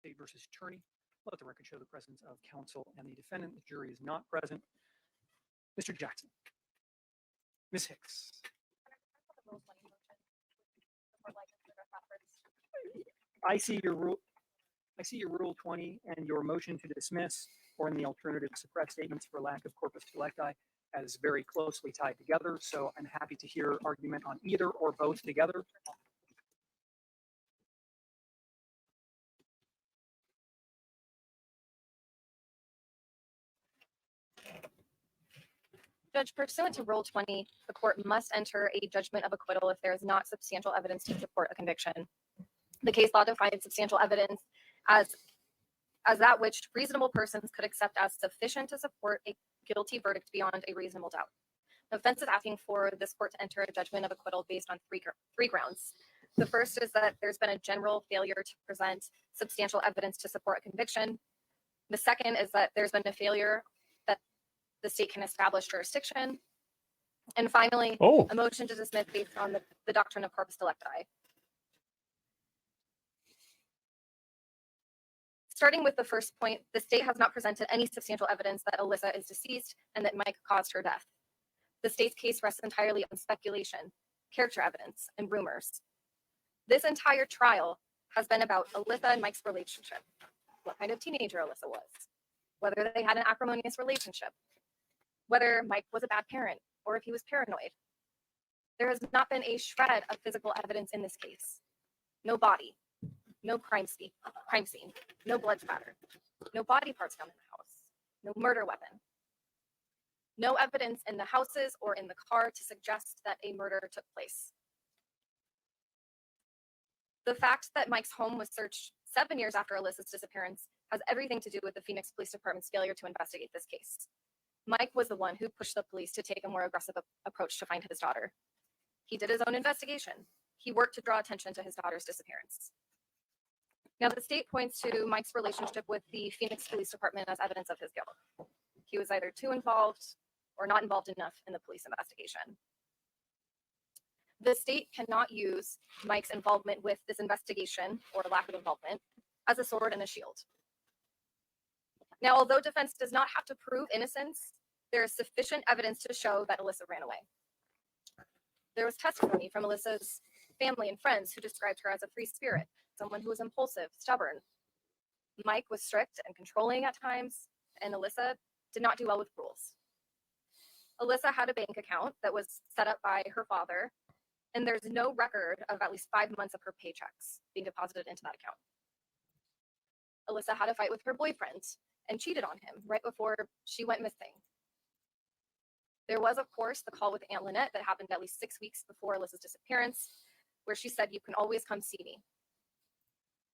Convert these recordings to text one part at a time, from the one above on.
State versus Turney. Let the record show the presence of counsel and the defendant. The jury is not present. Mr. Jackson. Ms. Hicks. I see your rule 20 and your motion to dismiss, or in the alternative, suppress statements for lack of corpus delicti as very closely tied together. So I'm happy to hear argument on either or both together. Judge, pursuant to Rule 20, the court must enter a judgment of acquittal if there is not substantial evidence to support a conviction. The case law defines substantial evidence as that which reasonable persons could accept as sufficient to support a guilty verdict beyond a reasonable doubt. The defense is asking for this court to enter a judgment of acquittal based on three grounds. The first is that there's been a general failure to present substantial evidence to support a conviction. The second is that there's been a failure that the state can establish jurisdiction. And finally, a motion to dismiss based on the doctrine of corpus delicti. Starting with the first point, the state has not presented any substantial evidence that Alyssa is deceased and that Mike caused her death. The state's case rests entirely on speculation, character evidence, and rumors. This entire trial has been about Alyssa and Mike's relationship, what kind of teenager Alyssa was, whether they had an acrimonious relationship, whether Mike was a bad parent, or if he was paranoid. There has not been a shred of physical evidence in this case. No body, no crime scene, no blood spatter, no body parts found in the house, no murder weapon, no evidence in the houses or in the car to suggest that a murder took place. The fact that Mike's home was searched 7 years after Alyssa's disappearance has everything to do with the Phoenix Police Department's failure to investigate this case. Mike was the one who pushed the police to take a more aggressive approach to find his daughter. He did his own investigation. He worked to draw attention to his daughter's disappearance. Now, the state points to Mike's relationship with the Phoenix Police Department as evidence of his guilt. He was either too involved or not involved enough in the police investigation. The state cannot use Mike's involvement with this investigation, or lack of involvement, as a sword and a shield. Now, although defense does not have to prove innocence, there is sufficient evidence to show that Alyssa ran away. There was testimony from Alyssa's family and friends who described her as a free spirit, someone who was impulsive, stubborn. Mike was strict and controlling at times, and Alyssa did not do well with rules. Alyssa had a bank account that was set up by her father, and there's no record of at least 5 months of her paychecks being deposited into that account. Alyssa had a fight with her boyfriend and cheated on him right before she went missing. There was, of course, the call with Aunt Lynette that happened at least 6 weeks before Alyssa's disappearance, where she said, "You can always come see me."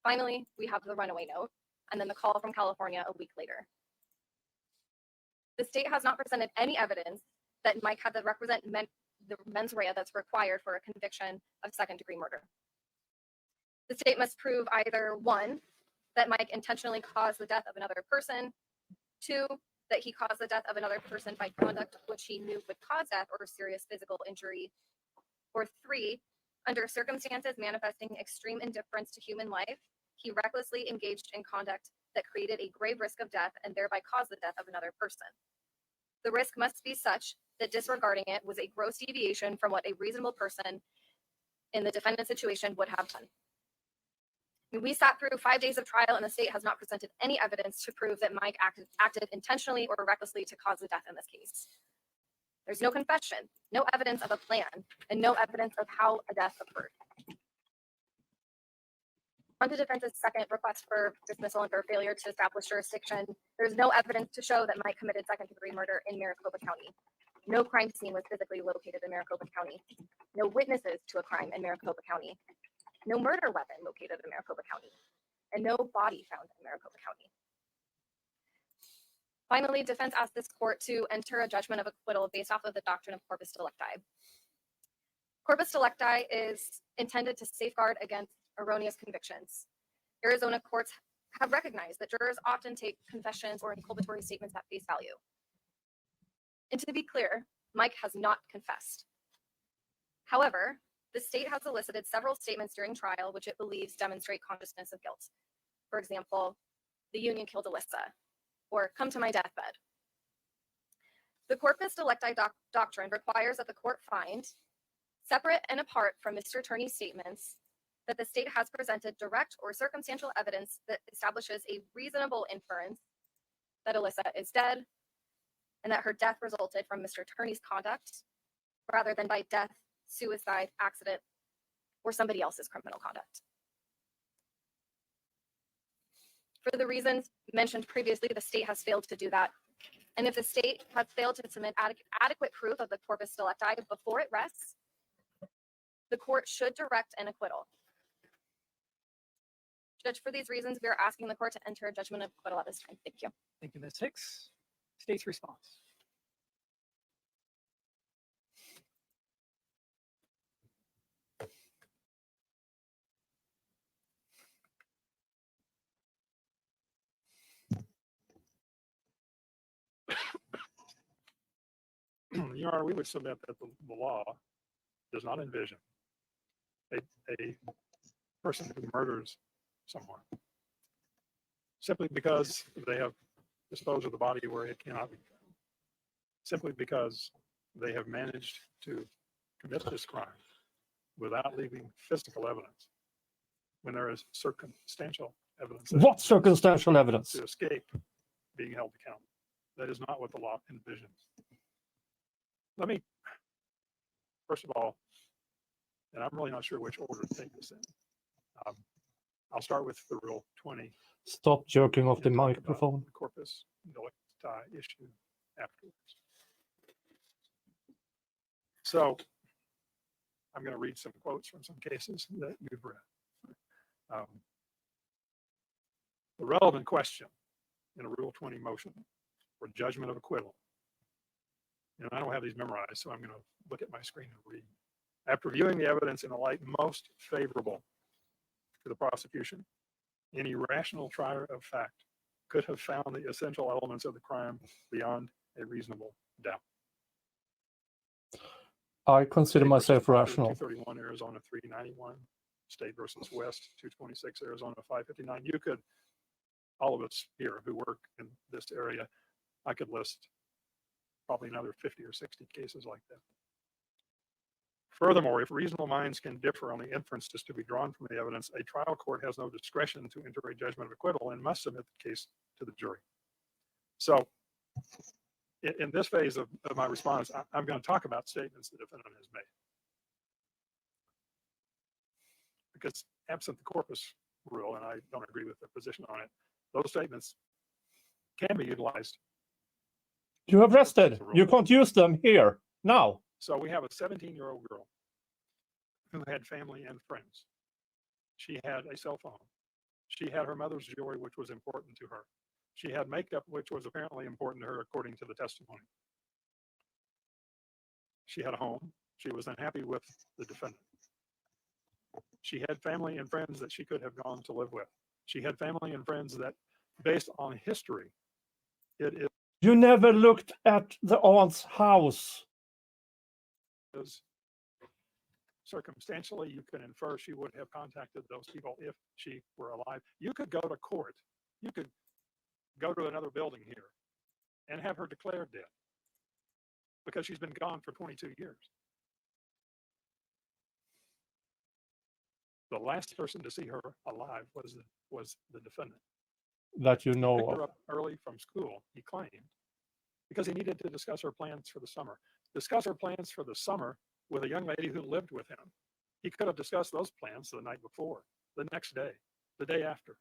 Finally, we have the runaway note, and then the call from California a week later. The state has not presented any evidence that Mike had to represent the mens rea that's required for a conviction of second-degree murder. The state must prove either 1, that Mike intentionally caused the death of another person, 2, that he caused the death of another person by conduct which he knew would cause death or serious physical injury, or 3, under circumstances manifesting extreme indifference to human life, he recklessly engaged in conduct that created a grave risk of death and thereby caused the death of another person. The risk must be such that disregarding it was a gross deviation from what a reasonable person in the defendant's situation would have done. We sat through 5 days of trial, and the state has not presented any evidence to prove that Mike acted intentionally or recklessly to cause the death in this case. There's no confession, no evidence of a plan, and no evidence of how a death occurred. On to defense's second request for dismissal and for failure to establish jurisdiction, there's no evidence to show that Mike committed second-degree murder in Maricopa County. No crime scene was physically located in Maricopa County. No witnesses to a crime in Maricopa County. No murder weapon located in Maricopa County, and no body found in Maricopa County. Finally, defense asked this court to enter a judgment of acquittal based off of the doctrine of corpus delicti. Corpus delicti is intended to safeguard against erroneous convictions. Arizona courts have recognized that jurors often take confessions or inculpatory statements at face value. And to be clear, Mike has not confessed. However, the state has elicited several statements during trial which it believes demonstrate consciousness of guilt. For example, the union killed Alyssa, or come to my deathbed. The corpus delicti doctrine requires that the court find, separate and apart from Mr. Turney's statements, that the state has presented direct or circumstantial evidence that establishes a reasonable inference that Alyssa is dead and that her death resulted from Mr. Turney's conduct rather than by death, suicide, accident, or somebody else's criminal conduct. For the reasons mentioned previously, the state has failed to do that. And if the state has failed to submit adequate proof of the corpus delicti before it rests, the court should direct an acquittal. Judge, for these reasons, we are asking the court to enter a judgment of acquittal at this time. Thank you. Thank you, Ms. Hicks. State's response. Your Honor, we would submit that the law does not envision a person who murders someone simply because they have disposed of the body where it cannot be found, simply because they have managed to commit this crime without leaving physical evidence when there is circumstantial evidence. What circumstantial evidence? To escape being held accountable. That is not what the law envisions. Let me, first of all, and I'm really not sure which order to take this in. I'll start with the Rule 20. Stop jerking off the and talk about microphone. the corpus delicti issue afterwards. So I'm going to read some quotes from some cases that you've read. The relevant question in a Rule 20 motion for judgment of acquittal. And I don't have these memorized, so I'm going to look at my screen and read. After viewing the evidence in the light most favorable to the prosecution, any rational trier of fact could have found the essential elements of the crime beyond a reasonable doubt. I consider myself rational. 231 Arizona 391, State versus West 226 Arizona 559. You could, all of us here who work in this area, I could list probably another 50 or 60 cases like that. Furthermore, if reasonable minds can differ on the inferences to be drawn from the evidence, a trial court has no discretion to enter a judgment of acquittal and must submit the case to the jury. So in this phase of my response, I'm going to talk about statements the defendant has made. Because absent the corpus rule, and I don't agree with the position on it, those statements can be utilized. You have rested. You can't use them here, now. So we have a 17-year-old girl who had family and friends. She had a cell phone. She had her mother's jewelry, which was important to her. She had makeup, which was apparently important to her, according to the testimony. She had a home. She was unhappy with the defendant. She had family and friends that she could have gone to live with. She had family and friends that, based on history, it You never looked at the aunt's house. is circumstantially, you can infer she would have contacted those people if she were alive. You could go to court. You could go to another building here and have her declared dead because she's been gone for 22 years. The last person to see her alive was the defendant. That you know Picked of. her up early from school, he claimed, because he needed to discuss her plans for the summer. Discuss her plans for the summer with a young lady who lived with him. He could have discussed those plans the night before, the next day, the day after,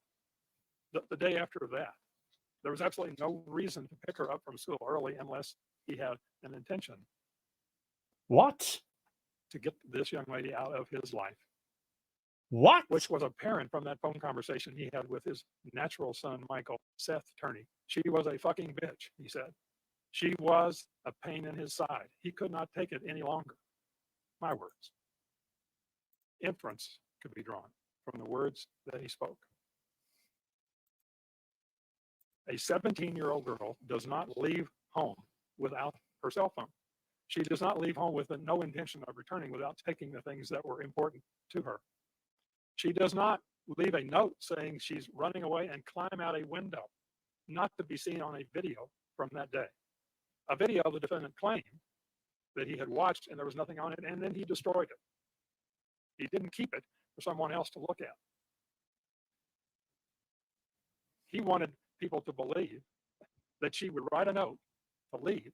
the day after that. There was absolutely no reason to pick her up from school early unless he had an intention What? to get this young lady out of his life, What? which was apparent from that phone conversation he had with his natural son, Michael Turney. She was a fucking bitch, he said. She was a pain in his side. He could not take it any longer. My words. Inference could be drawn from the words that he spoke. A 17-year-old girl does not leave home without her cell phone. She does not leave home with no intention of returning without taking the things that were important to her. She does not leave a note saying she's running away and climb out a window, not to be seen on a video from that day. A video the defendant claimed that he had watched and there was nothing on it, and then he destroyed it. He didn't keep it for someone else to look at. He wanted people to believe that she would write a note to leave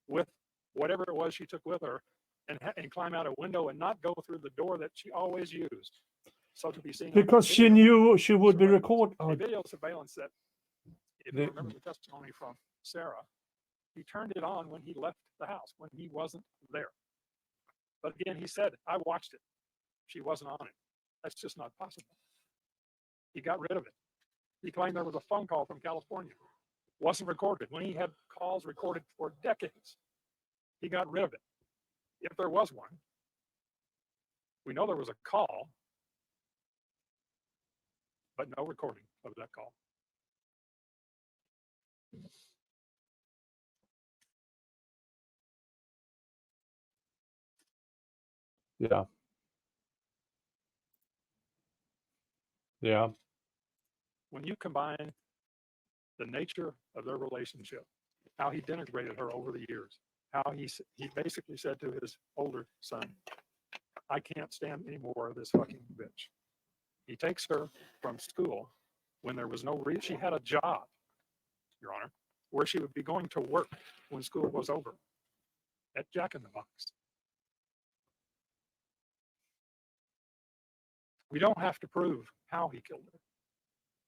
with whatever it was she took with her and climb out a window and not go through the door that she always used. So to be seen Because she knew she would be recorded. a video surveillance that, if you remember the testimony from Sarah, he turned it on when he left the house, when he wasn't there. But again, he said, I watched it. She wasn't on it. That's just not possible. He got rid of it. He claimed there was a phone call from California. Wasn't recorded. When he had calls recorded for decades, he got rid of it. If there was one, we know there was a call, but no recording of that call. Yeah. Yeah. When you combine the nature of their relationship, how he denigrated her over the years, how he basically said to his older son, I can't stand any more of this fucking bitch. He takes her from school when there was no reason. She had a job, Your Honor, where she would be going to work when school was over at Jack in the Box. We don't have to prove how he killed her.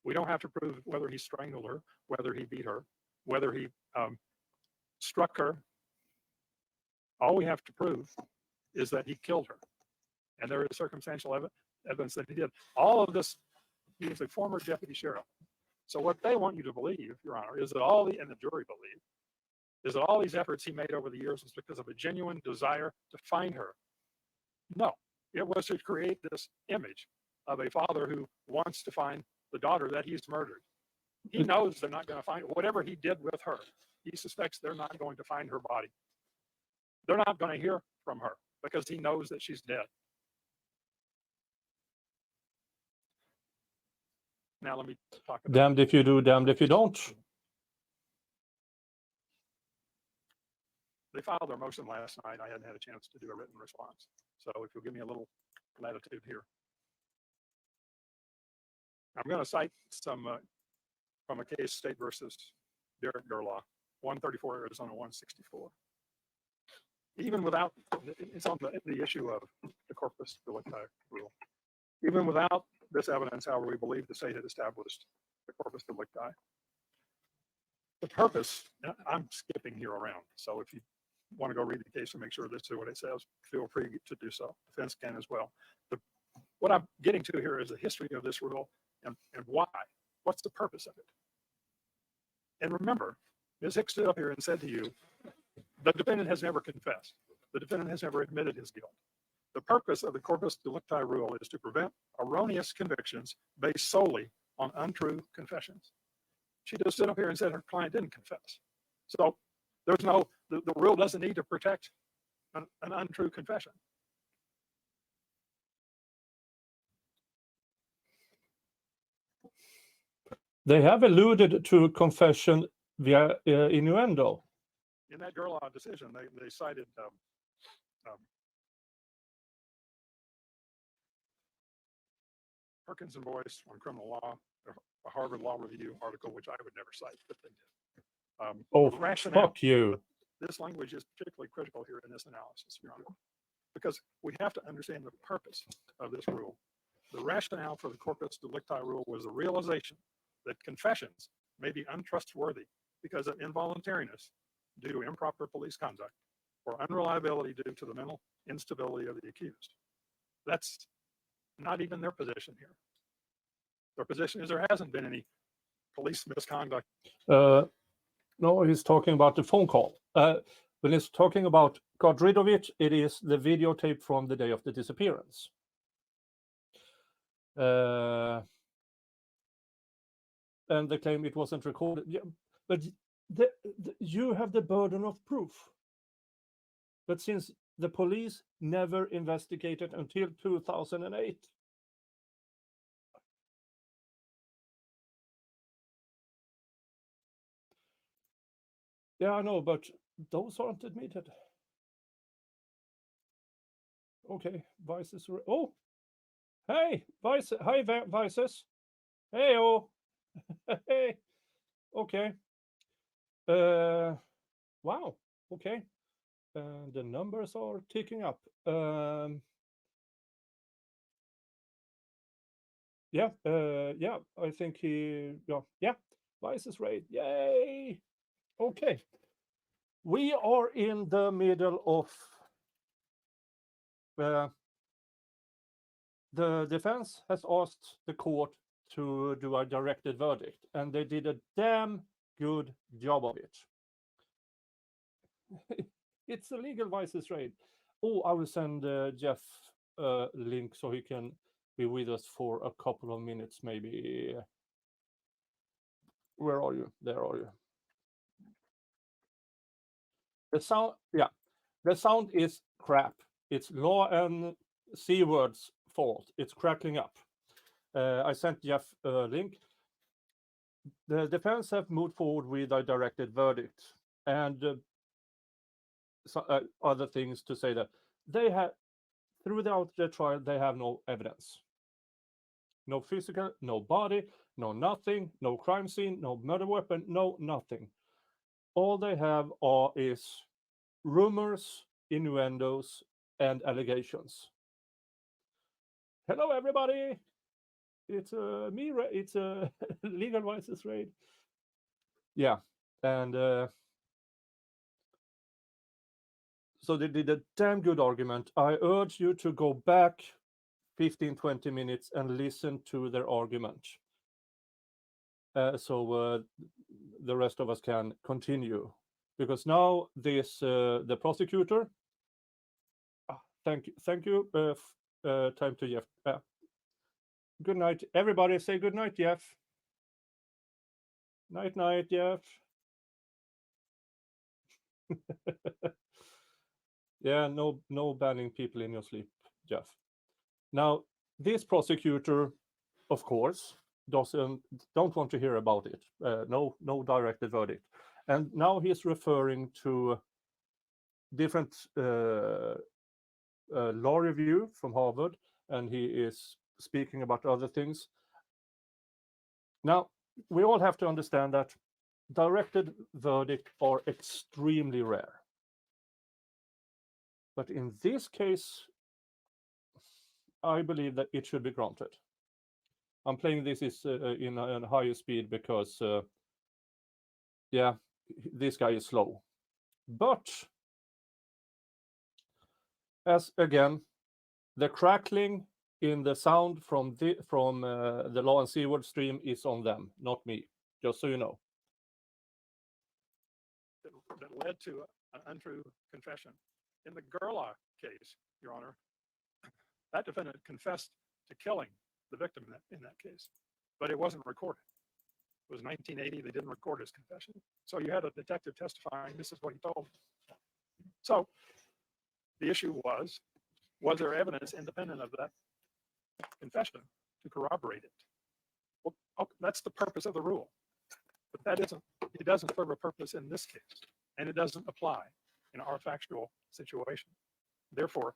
We don't have to prove whether he strangled her, whether he beat her, whether he struck her. All we have to prove is that he killed her. And there is circumstantial evidence that he did. All of this, he was a former deputy sheriff. So what they want you to believe, Your Honor, is that and the jury believe, is that all these efforts he made over the years was because of a genuine desire to find her. No, it was to create this image of a father who wants to find the daughter that he's murdered. He knows they're not going to find whatever he did with her. He suspects they're not going to find her body. They're not going to hear from her because he knows that she's dead. Now let me talk about Damned if you do, damned if you don't. They filed their motion last night. I hadn't had a chance to do a written response. So if you'll give me a little latitude here. I'm going to cite some from a case, State versus Derek Gerlach, 134 Arizona 164. Even without, it's on the issue of the corpus delicti rule. Even without this evidence, however, we believe the state had established the corpus delicti. The purpose, I'm skipping here around, so if you want to go read the case and make sure this is what it says, feel free to do so. Defense can as well. What I'm getting to here is the history of this rule and why. What's the purpose of it? And remember, Ms. Hicks stood up here and said to you, the defendant has never confessed. The defendant has never admitted his guilt. The purpose of the corpus delicti rule is to prevent erroneous convictions based solely on untrue confessions. She just stood up here and said her client didn't confess. So there's the rule doesn't need to protect an untrue confession. They have alluded to confession via innuendo. In that Gerlach decision, they cited Perkins and Boyce on criminal law, a Harvard Law Review article, which I would never cite, but they did. Oh, rationale, fuck you. this language is particularly critical here in this analysis, Your Honor, because we have to understand the purpose of this rule. The rationale for the corpus delicti rule was the realization that confessions may be untrustworthy because of involuntariness due to improper police conduct or unreliability due to the mental instability of the accused. That's not even their position here. Their position is there hasn't been any police misconduct. No, he's talking about the phone call. When he's talking about got rid of it, it is the videotape from the day of the disappearance. And they claim it wasn't recorded. Yeah, but you have the burden of proof. But since the police never investigated until 2008, Yeah, I know, but those aren't admitted. Okay, vices. Oh, hey, vice. Hi, vices. Hey, oh, hey. Okay. Wow. Okay. The numbers are ticking up. Yeah. Yeah. I think he. Yeah. Vices rate. Yay. Okay. We are in the middle of the defense has asked the court to do a directed verdict, and they did a damn good job of it. It's a legal vices raid. Oh, I will send Jeff a link so he can be with us for a couple of minutes, maybe. Where are you? There are you. The sound, yeah, the sound is crap. It's law and C words fault. It's crackling up. I sent Jeff a link. The defense have moved forward with a directed verdict, and other things to say that they have throughout the trial they have no evidence, no physical, no body, no nothing, no crime scene, no murder weapon, no nothing. All they have is rumors, innuendos, and allegations. Hello, everybody. It's me. It's a legal vices raid. Yeah, and so they did a damn good argument. I urge you to go back 15-20 minutes and listen to their argument. So the rest of us can continue. Because now this the prosecutor. Thank you. Time to Jeff. Good night, everybody. Say good night, Jeff. Night, Jeff. Yeah, no banning people in your sleep, Jeff. Now, this prosecutor, of course, don't want to hear about it. No directed verdict. And now he's referring to different law review from Harvard, and he is speaking about other things. Now, we all have to understand that directed verdicts are extremely rare. But in this case, I believe that it should be granted. I'm playing this in a higher speed because, yeah, this guy is slow. But as again, the crackling in the sound from the law and seaward stream is on them, not me. Just so you know. That led to an untrue confession. In the Gerlach case, Your Honor, that defendant confessed to killing the victim in that case, but it wasn't recorded. It was 1980. They didn't record his confession. So you had a detective testifying, this is what he told. So the issue was there evidence independent of that confession to corroborate it? Well, that's the purpose of the rule. But it doesn't serve a purpose in this case, and it doesn't apply in our factual situation. Therefore,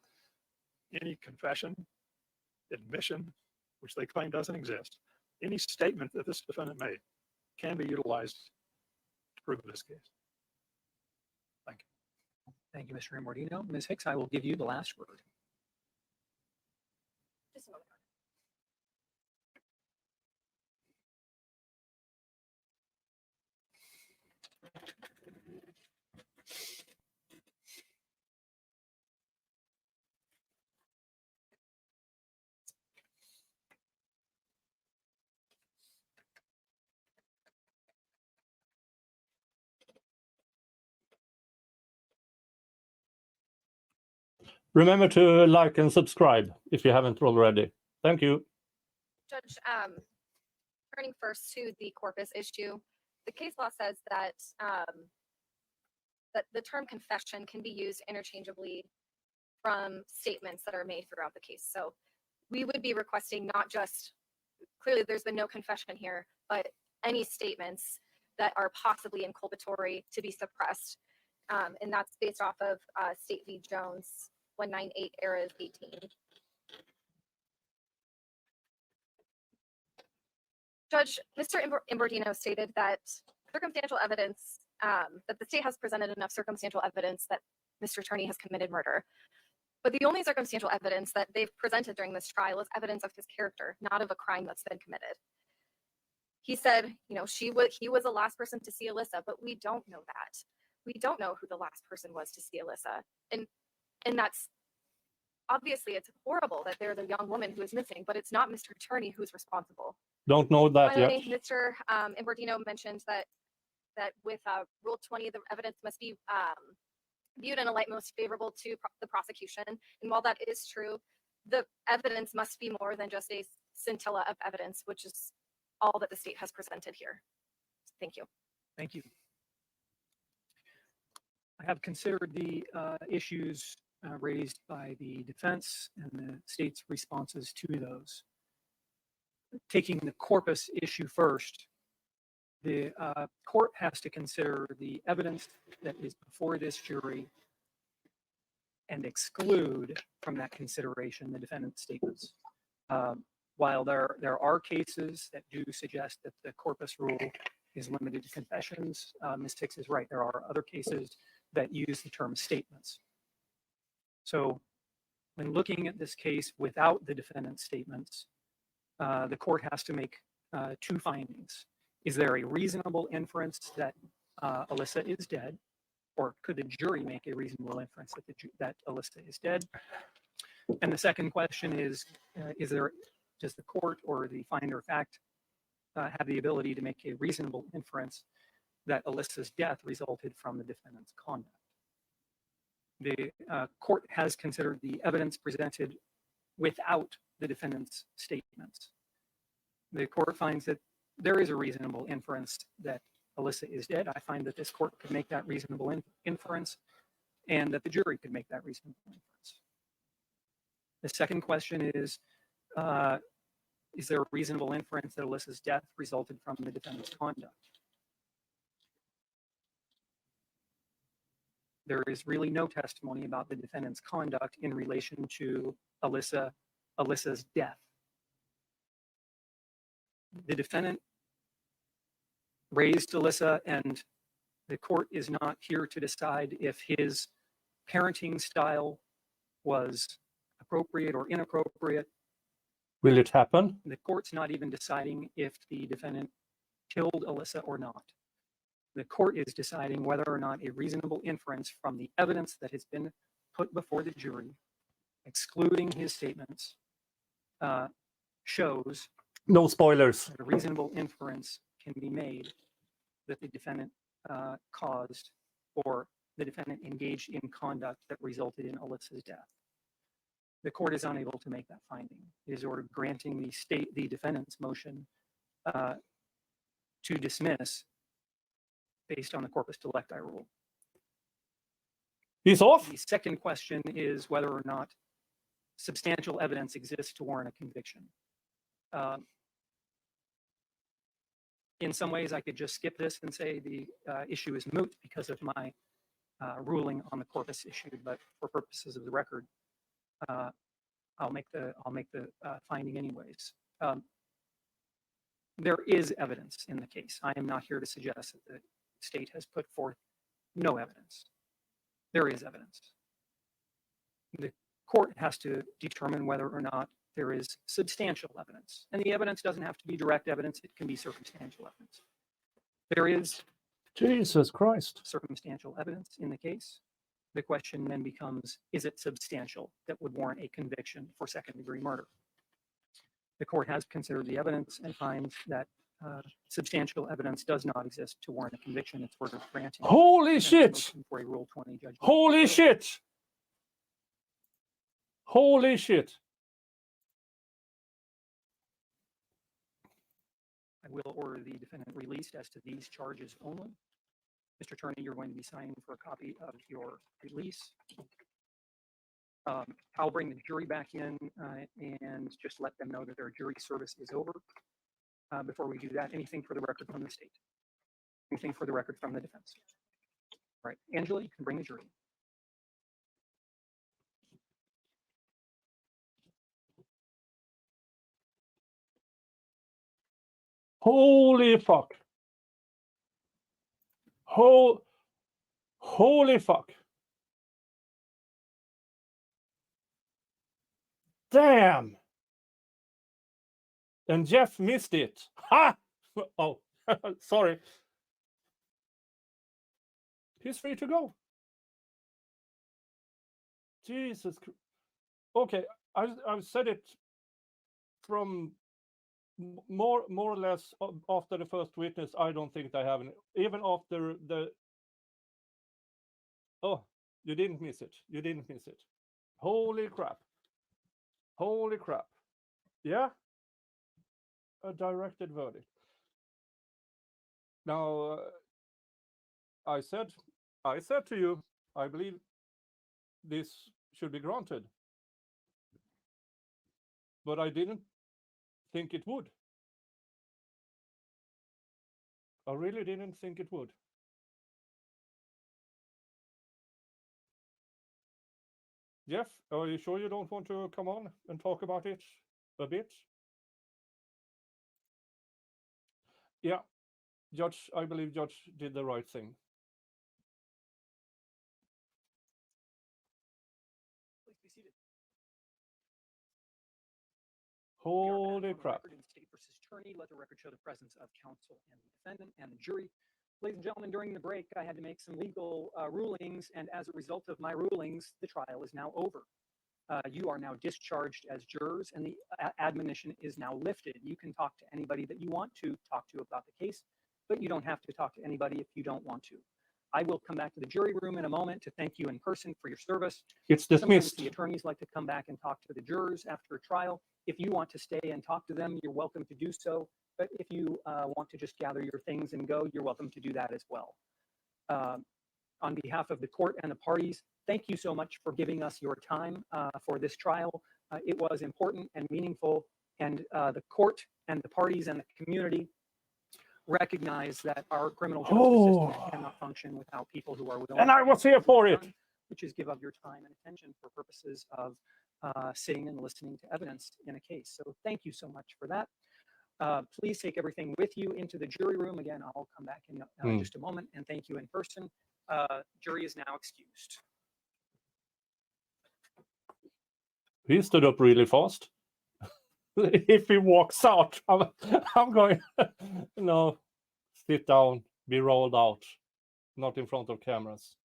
any confession, admission, which they claim doesn't exist, any statement that this defendant made can be utilized to prove this case. Thank you. Thank you, Mr. Immordino. Ms. Hicks, I will give you the last word. Just a moment. Remember to like and subscribe if you haven't already. Thank you. Judge, turning first to the corpus issue, the case law says that that the term confession can be used interchangeably from statements that are made throughout the case. So we would be requesting not just, clearly there's been no confession here, but any statements that are possibly inculpatory to be suppressed. And that's based off of State v. Jones, 198 Eras 18. Judge, Mr. Imbordino stated that circumstantial evidence, that the state has presented enough circumstantial evidence that Mr. Turney has committed murder. But the only circumstantial evidence that they've presented during this trial is evidence of his character, not of a crime that's been committed. He said, he was the last person to see Alyssa, but we don't know that. We don't know who the last person was to see Alyssa. And that's obviously, it's horrible that there's a young woman who is missing, but it's not Mr. Turney who's responsible. Don't know that yet. Finally, Mr. Imbordino mentioned that with Rule 20, the evidence must be viewed in a light most favorable to the prosecution. And while that is true, the evidence must be more than just a scintilla of evidence, which is all that the state has presented here. Thank you. Thank you. I have considered the issues raised by the defense and the state's responses to those. Taking the corpus issue first, the court has to consider the evidence that is before this jury and exclude from that consideration the defendant's statements. While there are cases that do suggest that the corpus rule is limited to confessions, Ms. Hicks is right. There are other cases that use the term statements. So when looking at this case without the defendant's statements, the court has to make two findings. Is there a reasonable inference that Alyssa is dead? Or could the jury make a reasonable inference that Alyssa is dead? And the second question is does the court or the finder of fact have the ability to make a reasonable inference that Alyssa's death resulted from the defendant's conduct? The court has considered the evidence presented without the defendant's statements. The court finds that there is a reasonable inference that Alyssa is dead. I find that this court could make that reasonable inference and that the jury could make that reasonable inference. The second question is there a reasonable inference that Alyssa's death resulted from the defendant's conduct? There is really no testimony about the defendant's conduct in relation to Alyssa's death. The defendant raised Alyssa, and the court is not here to decide if his parenting style was appropriate or inappropriate. Will it happen? The court's not even deciding if the defendant killed Alyssa or not. The court is deciding whether or not a reasonable inference from the evidence that has been put before the jury, excluding his statements, shows No spoilers. that a reasonable inference can be made that the defendant caused or the defendant engaged in conduct that resulted in Alyssa's death. The court is unable to make that finding. It is ordered granting the defendant's motion to dismiss based on the corpus delicti rule. He's off. The second question is whether or not substantial evidence exists to warrant a conviction. In some ways, I could just skip this and say the issue is moot because of my ruling on the corpus issue, but for purposes of the record, I'll make the finding anyways. There is evidence in the case. I am not here to suggest that the state has put forth no evidence. There is evidence. The court has to determine whether or not there is substantial evidence. And the evidence doesn't have to be direct evidence. It can be circumstantial evidence. There is Jesus Christ. circumstantial evidence in the case. The question then becomes, is it substantial that would warrant a conviction for second-degree murder? The court has considered the evidence and finds that substantial evidence does not exist to warrant a conviction. It's ordered granting. Holy shit. For a Rule 20 judgment. Holy shit. Holy shit. I will order the defendant released as to these charges only. Mr. Turney, you're going to be signing for a copy of your release. I'll bring the jury back in and just let them know that their jury service is over. Before we do that, anything for the record from the state? Anything for the record from the defense? All right, Angela, you can bring the jury. Holy fuck. Holy fuck. Damn. And Jeff missed it. Ha! Oh, sorry. He's free to go. Jesus. Okay, I've said it from more or less after the first witness. I don't think I have even after the. Oh, you didn't miss it. You didn't miss it. Holy crap. Holy crap. Yeah. A directed verdict. Now, I said to you, I believe this should be granted. But I didn't think it would. I really didn't think it would. Jeff, are you sure you don't want to come on and talk about it a bit? Yeah, Judge, I believe Judge did the right thing. Please be seated. Holy crap. In State versus Turney, let the record show the presence of counsel and the defendant and the jury. Ladies and gentlemen, during the break, I had to make some legal rulings, and as a result of my rulings, the trial is now over. You are now discharged as jurors, and the admonition is now lifted. You can talk to anybody that you want to talk to about the case, but you don't have to talk to anybody if you don't want to. I will come back to the jury room in a moment to thank you in person for your service. It's Sometimes dismissed. the attorneys like to come back and talk to the jurors after a trial. If you want to stay and talk to them, you're welcome to do so. But if you want to just gather your things and go, you're welcome to do that as well. On behalf of the court and the parties, thank you so much for giving us your time for this trial. It was important and meaningful, and the court and the parties and the community recognize that our criminal justice system cannot function without people who are willing. And I was here for it. Which is give up your time and attention for purposes of sitting and listening to evidence in a case. So thank you so much for that. Please take everything with you into the jury room. Again, I'll come back in just a moment and thank you in person. Jury is now excused. He stood up really fast. If he walks out, I'm going, no, sit down, be rolled out, not in front of cameras.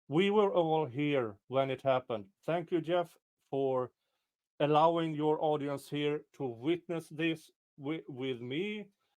We were all here when it happened. Thank you, Jeff, for allowing your audience here to witness this with me